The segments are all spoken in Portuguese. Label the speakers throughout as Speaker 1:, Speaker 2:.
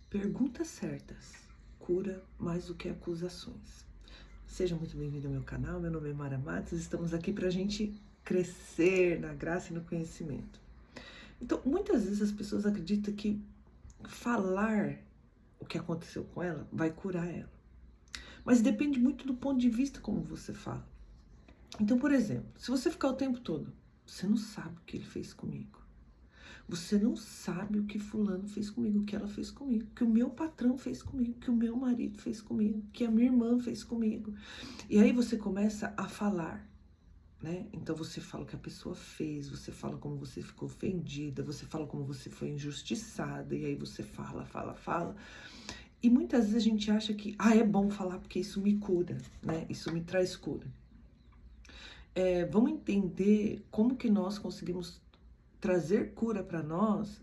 Speaker 1: Perguntas certas cura mais do que acusações. Seja muito bem-vindo ao meu canal, meu nome é Mara Matos, estamos aqui para a gente crescer na graça e no conhecimento. Então, muitas vezes as pessoas acreditam que falar o que aconteceu com ela vai curar ela. Mas depende muito do ponto de vista como você fala. Então, por exemplo, se você ficar o tempo todo, você não sabe o que ele fez comigo. Você não sabe o que fulano fez comigo, o que ela fez comigo, o que o meu patrão fez comigo, o que o meu marido fez comigo, o que a minha irmã fez comigo. E aí você começa a falar, né? Então você fala o que a pessoa fez, você fala como você ficou ofendida, você fala como você foi injustiçada, e aí você fala. E muitas vezes a gente acha que, é bom falar porque isso me cura, né? Isso me traz cura. Vamos entender como que nós conseguimos trazer cura para nós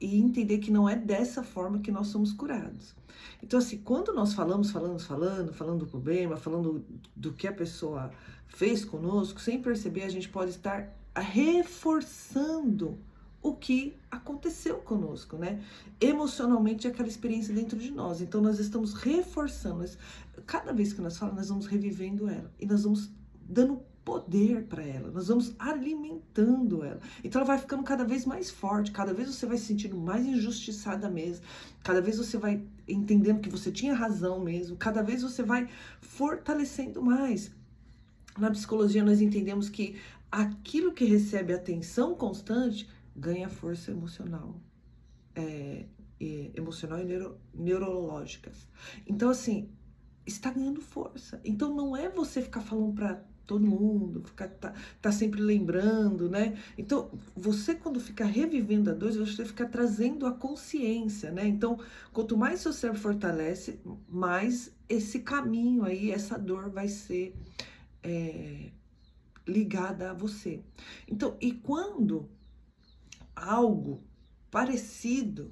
Speaker 1: e entender que não é dessa forma que nós somos curados. Então, assim, quando nós falando do problema, falando do que a pessoa fez conosco, sem perceber, a gente pode estar reforçando o que aconteceu conosco, né? Emocionalmente, aquela experiência dentro de nós. Então, nós estamos reforçando. Cada vez que nós falamos, nós vamos revivendo ela. E nós vamos dando poder para ela, nós vamos alimentando ela. Então ela vai ficando cada vez mais forte, cada vez você vai se sentindo mais injustiçada mesmo, cada vez você vai entendendo que você tinha razão mesmo, cada vez você vai fortalecendo mais. Na psicologia nós entendemos que aquilo que recebe atenção constante ganha força emocional, emocional e neurológicas. Então assim, está ganhando força. Então não é você ficar falando para todo mundo, tá sempre lembrando, né? Então, você quando fica revivendo a dor, você fica trazendo a consciência, né? Então, quanto mais seu cérebro fortalece, mais esse caminho aí, essa dor vai ser ligada a você. Então, e quando algo parecido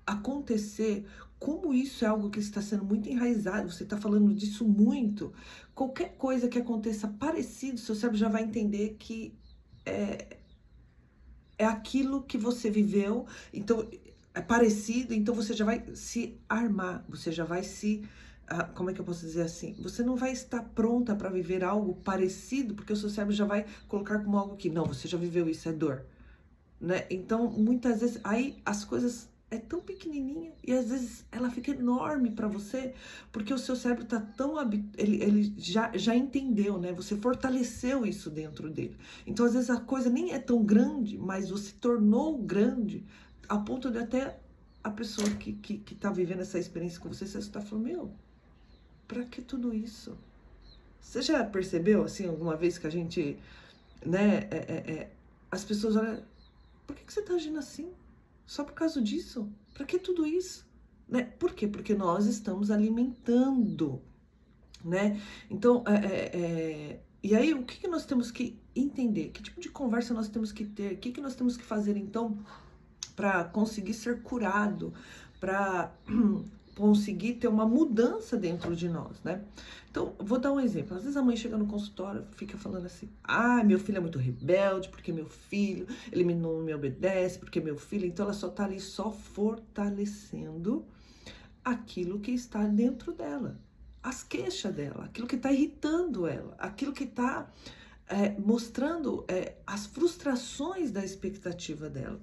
Speaker 1: acontecer, como isso é algo que está sendo muito enraizado, você está falando disso muito, qualquer coisa que aconteça parecido, seu cérebro já vai entender que é aquilo que você viveu, então é parecido, então você já vai se armar, você já vai se, como é que eu posso dizer assim, você não vai estar pronta para viver algo parecido, porque o seu cérebro já vai colocar como algo que, não, você já viveu isso, é dor, né? Então, muitas vezes, aí as coisas é tão pequenininha e às vezes ela fica enorme para você, porque o seu cérebro tá tão ele já entendeu, né? Você fortaleceu isso dentro dele. Então, às vezes a coisa nem é tão grande, mas você tornou grande a ponto de até a pessoa que tá vivendo essa experiência com você está falando, meu, para que tudo isso? Você já percebeu, assim, alguma vez que a gente, né, as pessoas olham, por que você tá agindo assim? Só por causa disso? Para que tudo isso? Né? Por quê? Porque nós estamos alimentando, né? Então, e aí o que nós temos que entender? Que tipo de conversa nós temos que ter? O que nós temos que fazer, então, para conseguir ser curado, para conseguir ter uma mudança dentro de nós, né? Então, vou dar um exemplo. Às vezes a mãe chega no consultório, fica falando assim, meu filho é muito rebelde, porque meu filho, ele não me obedece, porque meu filho... Então, ela só tá ali só fortalecendo aquilo que está dentro dela, as queixas dela, aquilo que está irritando ela, aquilo que está mostrando as frustrações da expectativa dela.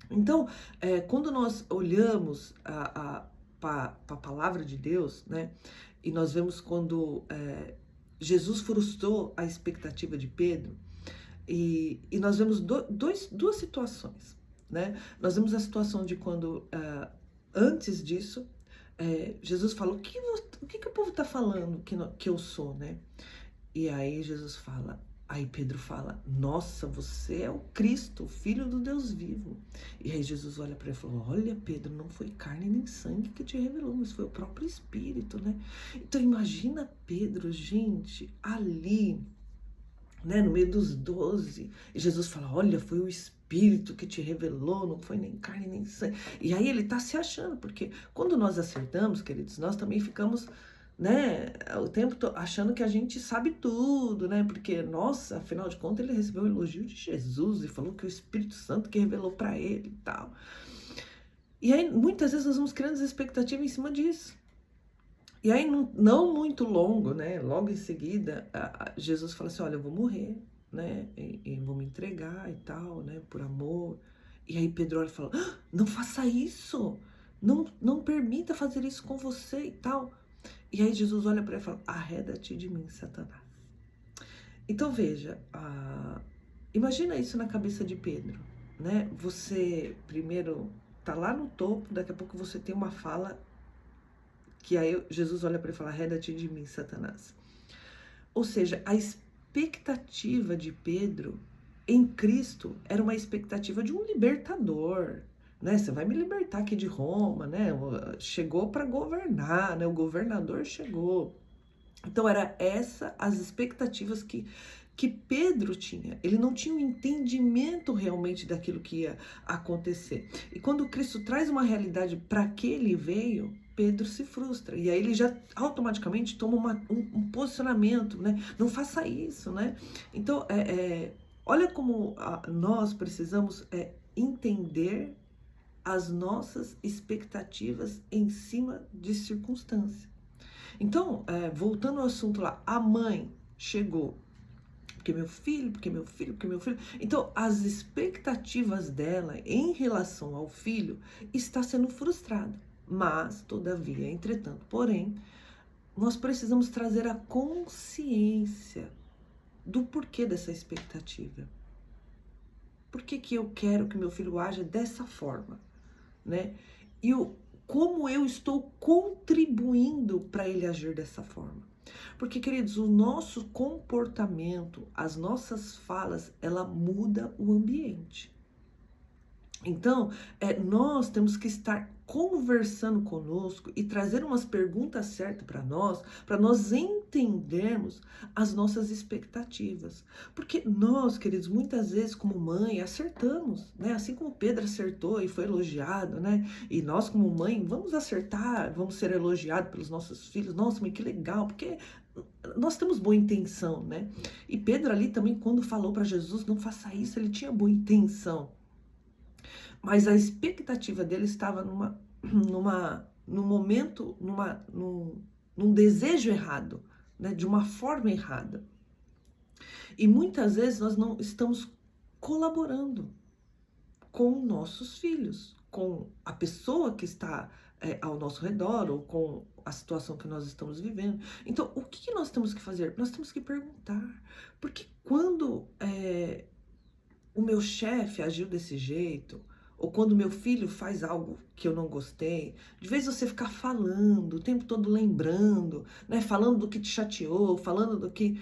Speaker 1: Então, quando nós olhamos para a palavra de Deus, né, e nós vemos quando Jesus frustrou a expectativa de Pedro, e nós vemos duas situações, né? Nós vemos a situação de quando, antes disso, Jesus falou, o que o povo está falando que eu sou, né? E aí Jesus fala, aí Pedro fala, nossa, você é o Cristo, o Filho do Deus vivo. E aí Jesus olha para ele e fala, olha Pedro, não foi carne nem sangue que te revelou, mas foi o próprio Espírito, né? Então imagina Pedro, gente, ali, né, no meio dos 12, e Jesus fala, olha, foi o Espírito que te revelou, não foi nem carne nem sangue. E aí ele tá se achando, porque quando nós acertamos, queridos, nós também ficamos, né, o tempo todo achando que a gente sabe tudo, né, porque, nossa, afinal de contas ele recebeu o elogio de Jesus e falou que o Espírito Santo que revelou para ele e tal. E aí, muitas vezes, nós vamos criando expectativas em cima disso. E aí, não muito longo, né? Logo em seguida, Jesus fala assim, olha, eu vou morrer, né? E vou me entregar e tal, né? Por amor. E aí Pedro olha e fala, não faça isso! Não permita fazer isso com você e tal. E aí Jesus olha para ele e fala, arreda-te de mim, Satanás. Então veja, imagina isso na cabeça de Pedro, né? Você primeiro tá lá no topo, daqui a pouco você tem uma fala que aí Jesus olha para ele e fala, arreda-te de mim, Satanás. Ou seja, a expectativa de Pedro em Cristo era uma expectativa de um libertador, né? Você vai me libertar aqui de Roma, né? Chegou para governar, né? O governador chegou. Então era essa as expectativas que Pedro tinha. Ele não tinha um entendimento realmente daquilo que ia acontecer. E quando Cristo traz uma realidade para que ele veio, Pedro se frustra. E aí ele já automaticamente toma um posicionamento, né? Não faça isso, né? Então, olha como nós precisamos entender as nossas expectativas em cima de circunstâncias. Então, voltando ao assunto lá, a mãe chegou, porque meu filho, porque meu filho, porque meu filho. Então, as expectativas dela em relação ao filho está sendo frustrada. Mas, todavia, entretanto, porém, nós precisamos trazer a consciência do porquê dessa expectativa. Por que que eu quero que meu filho haja dessa forma, né? E como eu estou contribuindo para ele agir dessa forma. Porque, queridos, o nosso comportamento, as nossas falas, ela muda o ambiente. Então, nós temos que estar conversando conosco e trazer umas perguntas certas para nós entendermos as nossas expectativas. Porque nós, queridos, muitas vezes como mãe acertamos, né? Assim como Pedro acertou e foi elogiado, né? E nós como mãe vamos acertar, vamos ser elogiados pelos nossos filhos. Nossa, mas que legal, porque nós temos boa intenção, né? E Pedro ali também, quando falou para Jesus, não faça isso, ele tinha boa intenção. Mas a expectativa dele estava num momento, num desejo errado, né? De uma forma errada. E muitas vezes nós não estamos colaborando com nossos filhos, com a pessoa que está ao nosso redor ou com a situação que nós estamos vivendo. Então, o que nós temos que fazer? Nós temos que perguntar. Porque quando o meu chefe agiu desse jeito, ou quando meu filho faz algo que eu não gostei, de vez você ficar falando, o tempo todo lembrando, né, falando do que te chateou, falando do que...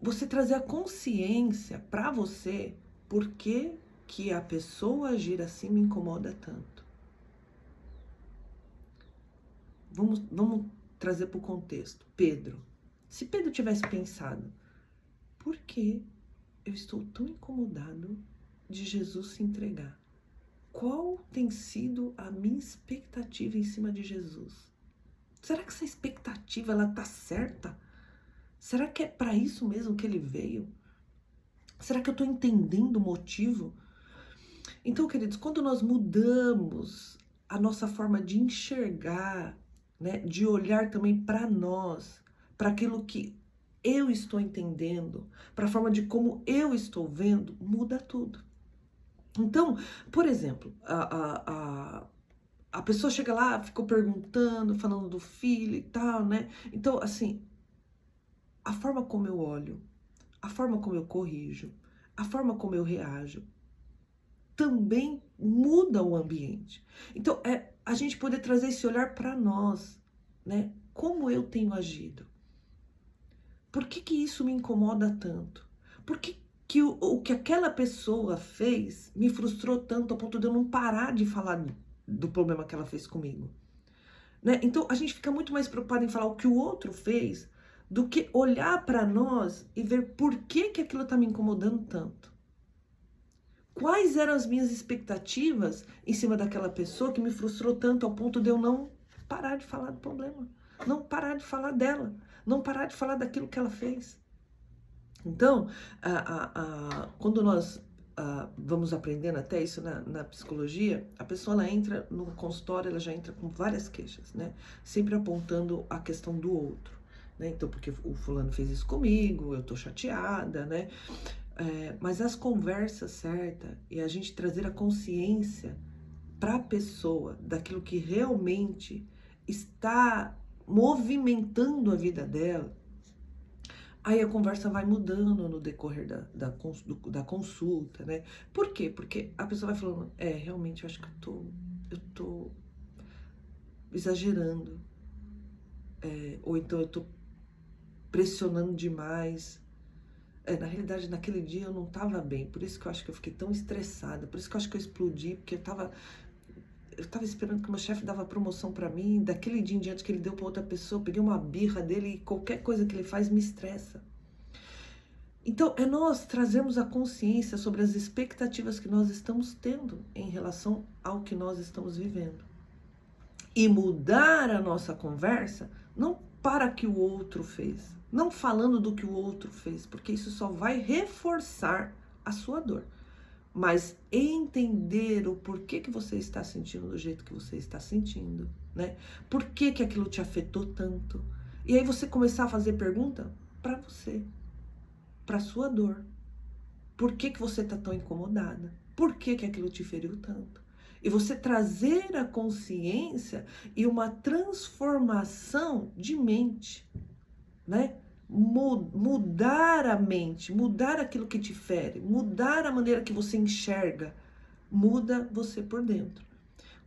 Speaker 1: Você trazer a consciência para você, por que que a pessoa agir assim me incomoda tanto. Vamos trazer para o contexto. Pedro. Se Pedro tivesse pensado, por que eu estou tão incomodado de Jesus se entregar? Qual tem sido a minha expectativa em cima de Jesus? Será que essa expectativa ela tá certa? Será que é para isso mesmo que ele veio? Será que eu estou entendendo o motivo? Então, queridos, quando nós mudamos a nossa forma de enxergar, né, de olhar também para nós, para aquilo que eu estou entendendo, para a forma de como eu estou vendo, muda tudo. Então, por exemplo, a pessoa chega lá, ficou perguntando, falando do filho e tal, né? Então, assim, a forma como eu olho, a forma como eu corrijo, a forma como eu reajo, também muda o ambiente. Então, a gente poder trazer esse olhar para nós, né? Como eu tenho agido? Por que que isso me incomoda tanto? Por que que o que aquela pessoa fez me frustrou tanto a ponto de eu não parar de falar do problema que ela fez comigo, né? Então a gente fica muito mais preocupado em falar o que o outro fez do que olhar para nós e ver por que que aquilo está me incomodando tanto. Quais eram as minhas expectativas em cima daquela pessoa que me frustrou tanto ao ponto de eu não parar de falar do problema, não parar de falar dela, não parar de falar daquilo que ela fez. Então, quando nós vamos aprendendo até isso na psicologia, a pessoa ela entra no consultório, ela já entra com várias queixas, né? Sempre apontando a questão do outro, né? Então, porque o fulano fez isso comigo, eu tô chateada, né? Mas as conversas certas e a gente trazer a consciência para a pessoa daquilo que realmente está movimentando a vida dela, aí a conversa vai mudando no decorrer da consulta, né? Por quê? Porque a pessoa vai falando, realmente eu acho que eu tô exagerando, ou então eu tô pressionando demais. Na realidade, naquele dia eu não tava bem, por isso que eu acho que eu fiquei tão estressada, por isso que eu acho que eu explodi, porque eu tava esperando que o meu chefe dava promoção pra mim, daquele dia em diante que ele deu pra outra pessoa, eu peguei uma birra dele e qualquer coisa que ele faz me estressa. Então, é nós trazermos a consciência sobre as expectativas que nós estamos tendo em relação ao que nós estamos vivendo. E mudar a nossa conversa, não para que o outro fez, não falando do que o outro fez, porque isso só vai reforçar a sua dor. Mas entender o porquê que você está sentindo do jeito que você está sentindo, né? Por que que aquilo te afetou tanto? E aí você começar a fazer pergunta para você, para sua dor. Por que que você está tão incomodada? Por que que aquilo te feriu tanto? E você trazer a consciência e uma transformação de mente, né? Mudar a mente, mudar aquilo que te fere, mudar a maneira que você enxerga, muda você por dentro.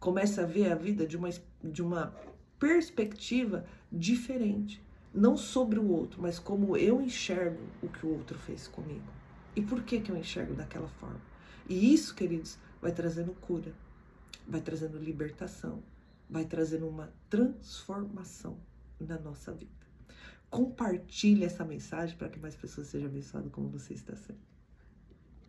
Speaker 1: Começa a ver a vida de uma perspectiva diferente, não sobre o outro, mas como eu enxergo o que o outro fez comigo. E por que que eu enxergo daquela forma? E isso, queridos, vai trazendo cura, vai trazendo libertação, vai trazendo uma transformação na nossa vida. Compartilhe essa mensagem para que mais pessoas sejam abençoadas como você está sendo.